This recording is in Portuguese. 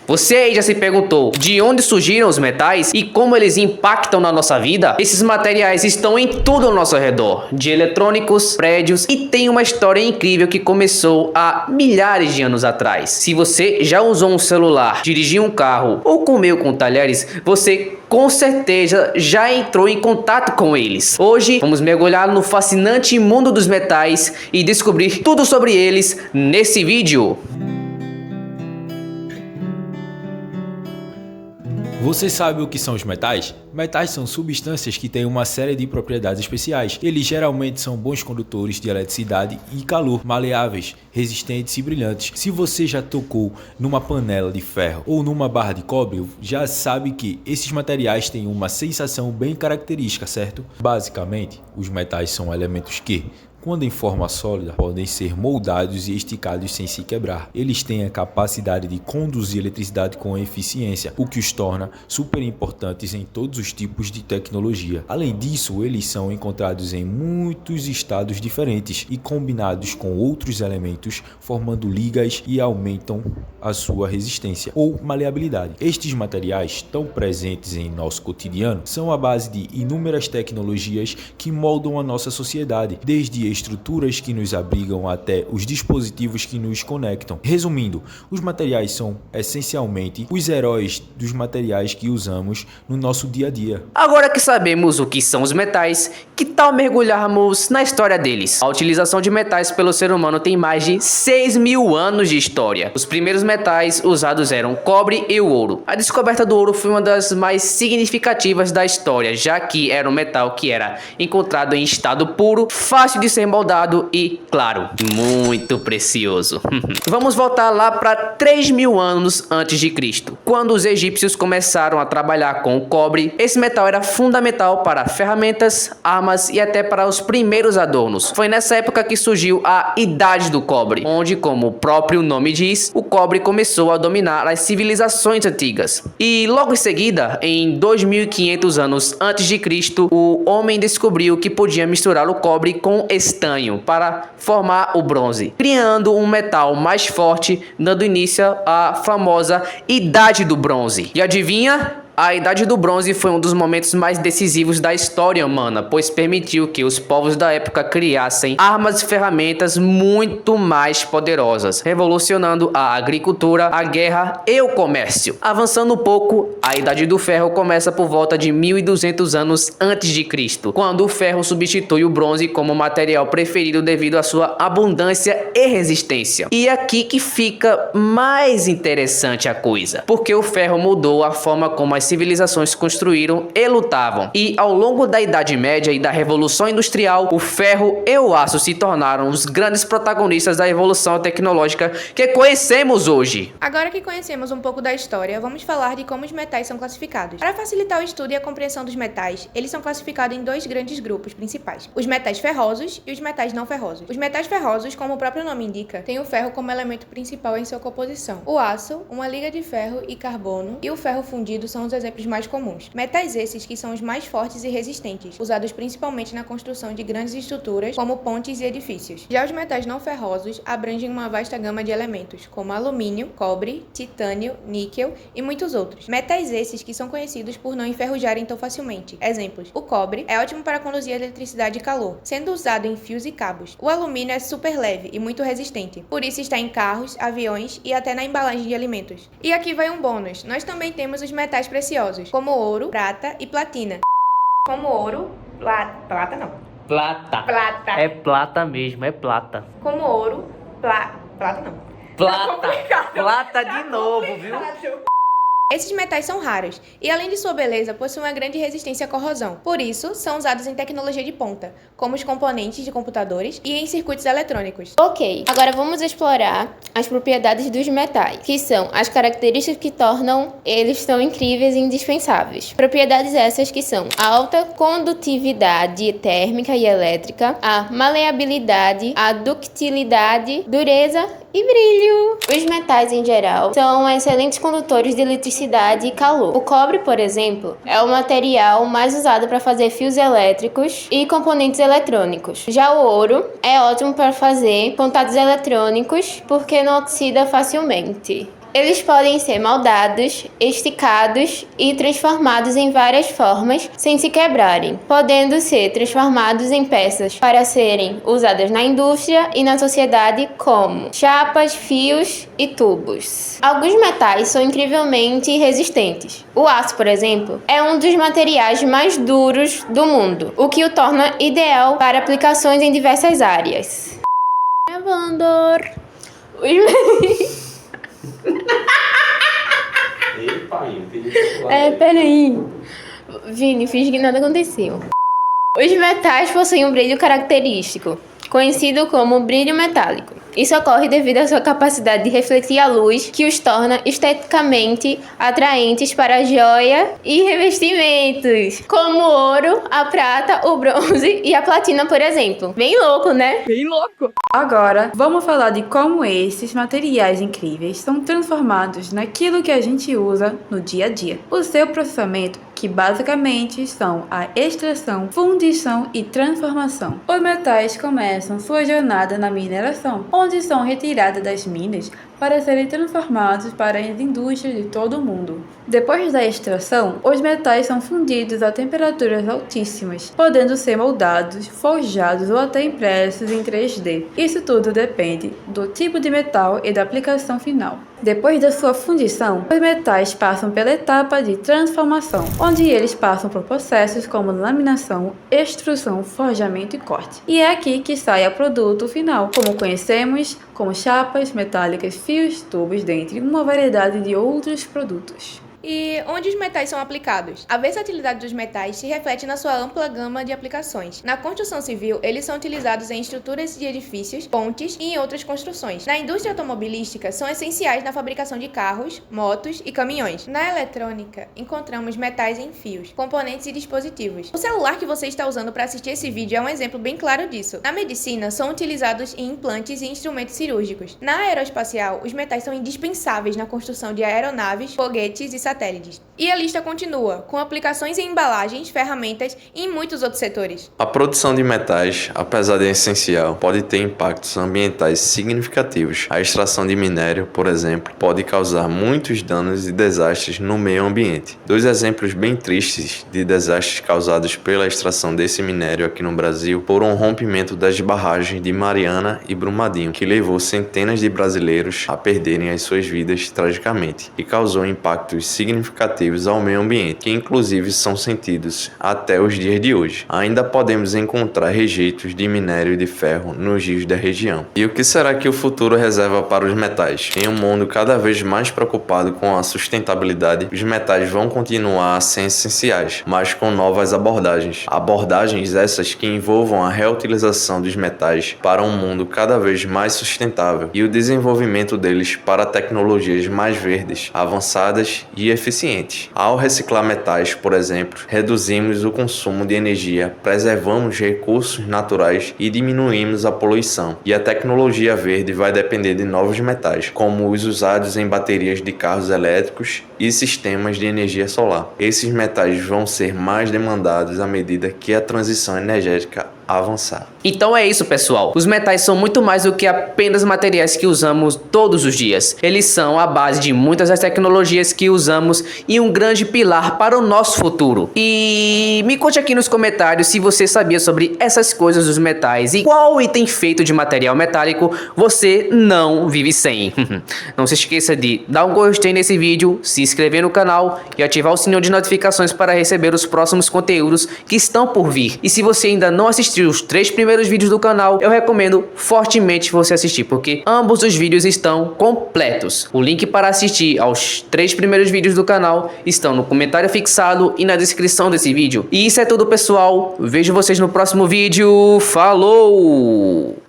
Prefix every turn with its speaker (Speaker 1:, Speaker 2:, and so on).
Speaker 1: Você aí já se perguntou de onde surgiram os metais e como eles impactam na nossa vida? Esses materiais estão em tudo ao nosso redor, de eletrônicos, prédios, e tem uma história incrível que começou há milhares de anos atrás. Se você já usou um celular, dirigiu um carro ou comeu com talheres, você com certeza já entrou em contato com eles. Hoje vamos mergulhar no fascinante mundo dos metais e descobrir tudo sobre eles nesse vídeo.
Speaker 2: Você sabe o que são os metais? Metais são substâncias que têm uma série de propriedades especiais. Eles geralmente são bons condutores de eletricidade e calor, maleáveis, resistentes e brilhantes. Se você já tocou numa panela de ferro ou numa barra de cobre, já sabe que esses materiais têm uma sensação bem característica, certo? Basicamente, os metais são elementos que, quando em forma sólida, podem ser moldados e esticados sem se quebrar. Eles têm a capacidade de conduzir eletricidade com eficiência, o que os torna super importantes em todos os tipos de tecnologia. Além disso, eles são encontrados em muitos estados diferentes e combinados com outros elementos, formando ligas e aumentam a sua resistência ou maleabilidade. Estes materiais, tão presentes em nosso cotidiano, são a base de inúmeras tecnologias que moldam a nossa sociedade, desde estruturas que nos abrigam até os dispositivos que nos conectam. Resumindo, os materiais são essencialmente os heróis dos materiais que usamos no nosso dia a dia.
Speaker 1: Agora que sabemos o que são os metais, que tal mergulharmos na história deles? A utilização de metais pelo ser humano tem mais de 6.000 anos de história. Os primeiros metais usados eram o cobre e o ouro. A descoberta do ouro foi uma das mais significativas da história, já que era um metal que era encontrado em estado puro, fácil de ser moldado e, claro, muito precioso. Vamos voltar lá para 3.000 anos antes de Cristo, quando os egípcios começaram a trabalhar com o cobre. Esse metal era fundamental para ferramentas, armas e até para os primeiros adornos. Foi nessa época que surgiu a Idade do Cobre, onde, como o próprio nome diz, o cobre começou a dominar as civilizações antigas. E logo em seguida, em 2.500 anos antes de Cristo, o homem descobriu que podia misturar o cobre com estanho para formar o bronze, criando um metal mais forte, dando início à famosa Idade do Bronze. E adivinha? A Idade do Bronze foi um dos momentos mais decisivos da história humana, pois permitiu que os povos da época criassem armas e ferramentas muito mais poderosas, revolucionando a agricultura, a guerra e o comércio. Avançando um pouco, a Idade do Ferro começa por volta de 1.200 anos antes de Cristo, quando o ferro substitui o bronze como material preferido devido à sua abundância e resistência. E é aqui que fica mais interessante a coisa, porque o ferro mudou a forma como as civilizações construíram e lutavam. E ao longo da Idade Média e da Revolução Industrial, o ferro e o aço se tornaram os grandes protagonistas da evolução tecnológica que conhecemos hoje.
Speaker 3: Agora que conhecemos um pouco da história, vamos falar de como os metais são classificados. Para facilitar o estudo e a compreensão dos metais, eles são classificados em dois grandes grupos principais: os metais ferrosos e os metais não ferrosos. Os metais ferrosos, como o próprio nome indica, têm o ferro como elemento principal em sua composição. O aço, uma liga de ferro e carbono, e o ferro fundido são os exemplos mais comuns. Metais esses que são os mais fortes e resistentes, usados principalmente na construção de grandes estruturas, como pontes e edifícios. Já os metais não ferrosos abrangem uma vasta gama de elementos, como alumínio, cobre, titânio, níquel e muitos outros. Metais esses que são conhecidos por não enferrujarem tão facilmente. Exemplos: o cobre é ótimo para conduzir eletricidade e calor, sendo usado em fios e cabos. O alumínio é super leve e muito resistente, por isso está em carros, aviões e até na embalagem de alimentos. E aqui vai um bônus: nós também temos os metais preciosos, como ouro, prata e platina. Como ouro, prata não.
Speaker 1: Plata. É plata mesmo, é plata.
Speaker 3: Como ouro, prata não.
Speaker 1: Plata. Plata de novo, viu?
Speaker 3: Esses metais são raros e, além de sua beleza, possuem uma grande resistência à corrosão. Por isso, são usados em tecnologia de ponta, como os componentes de computadores e em circuitos eletrônicos.
Speaker 4: Ok, agora vamos explorar as propriedades dos metais, que são as características que tornam eles tão incríveis e indispensáveis. Propriedades essas que são a alta condutividade térmica e elétrica, a maleabilidade, a ductilidade, dureza e brilho. Os metais, em geral, são excelentes condutores de eletricidade e calor. O cobre, por exemplo, é o material mais usado para fazer fios elétricos e componentes eletrônicos. Já o ouro é ótimo para fazer contatos eletrônicos porque não oxida facilmente. Eles podem ser moldados, esticados e transformados em várias formas sem se quebrarem, podendo ser transformados em peças para serem usadas na indústria e na sociedade como chapas, fios e tubos. Alguns metais são incrivelmente resistentes. O aço, por exemplo, é um dos materiais mais duros do mundo, o que o torna ideal para aplicações em diversas áreas. Gravando. Peraí. Vini, finge que nada aconteceu. Os metais possuem um brilho característico, conhecido como brilho metálico. Isso ocorre devido à sua capacidade de refletir a luz, que os torna esteticamente atraentes para a joia e revestimentos, como o ouro, a prata, o bronze e a platina, por exemplo. Bem louco, né?
Speaker 5: Bem louco! Agora, vamos falar de como esses materiais incríveis são transformados naquilo que a gente usa no dia a dia. O seu processamento, que basicamente são a extração, fundição e transformação. Os metais começam sua jornada na mineração, onde são retirados das minas para serem transformados para as indústrias de todo o mundo. Depois da extração, os metais são fundidos a temperaturas altíssimas, podendo ser moldados, forjados ou até impressos em 3D. Isso tudo depende do tipo de metal e da aplicação final. Depois da sua fundição, os metais passam pela etapa de transformação, onde eles passam por processos como laminação, extrusão, forjamento e corte. E é aqui que sai o produto final, como conhecemos, como chapas metálicas, fios, tubos, dentre uma variedade de outros produtos.
Speaker 3: E onde os metais são aplicados? A versatilidade dos metais se reflete na sua ampla gama de aplicações. Na construção civil, eles são utilizados em estruturas de edifícios, pontes e em outras construções. Na indústria automobilística, são essenciais na fabricação de carros, motos e caminhões. Na eletrônica, encontramos metais em fios, componentes e dispositivos. O celular que você está usando para assistir esse vídeo é um exemplo bem claro disso. Na medicina, são utilizados em implantes e instrumentos cirúrgicos. Na aeroespacial, os metais são indispensáveis na construção de aeronaves, foguetes e satélites. E a lista continua, com aplicações em embalagens, ferramentas e em muitos outros setores.
Speaker 6: A produção de metais, apesar de essencial, pode ter impactos ambientais significativos. A extração de minério, por exemplo, pode causar muitos danos e desastres no meio ambiente. Dois exemplos bem tristes de desastres causados pela extração desse minério aqui no Brasil foram o rompimento das barragens de Mariana e Brumadinho, que levou centenas de brasileiros a perderem as suas vidas tragicamente e causou impactos significativos ao meio ambiente, que inclusive são sentidos até os dias de hoje. Ainda podemos encontrar rejeitos de minério de ferro nos rios da região. E o que será que o futuro reserva para os metais? Em um mundo cada vez mais preocupado com a sustentabilidade, os metais vão continuar a ser essenciais, mas com novas abordagens. Abordagens essas que envolvam a reutilização dos metais para um mundo cada vez mais sustentável e o desenvolvimento deles para tecnologias mais verdes, avançadas e eficientes. Ao reciclar metais, por exemplo, reduzimos o consumo de energia, preservamos recursos naturais e diminuímos a poluição. E a tecnologia verde vai depender de novos metais, como os usados em baterias de carros elétricos e sistemas de energia solar. Esses metais vão ser mais demandados à medida que a transição energética avançar.
Speaker 1: Então é isso, pessoal. Os metais são muito mais do que apenas materiais que usamos todos os dias. Eles são a base de muitas das tecnologias que usamos e um grande pilar para o nosso futuro. E me conte aqui nos comentários se você sabia sobre essas coisas dos metais e qual item feito de material metálico você não vive sem. Não se esqueça de dar um gostei nesse vídeo, se inscrever no canal e ativar o sininho de notificações para receber os próximos conteúdos que estão por vir. E se você ainda não assistiu os 3 primeiros vídeos do canal, eu recomendo fortemente você assistir, porque ambos os vídeos estão completos. O link para assistir aos 3 primeiros vídeos do canal estão no comentário fixado e na descrição desse vídeo. E isso é tudo, pessoal. Vejo vocês no próximo vídeo. Falou!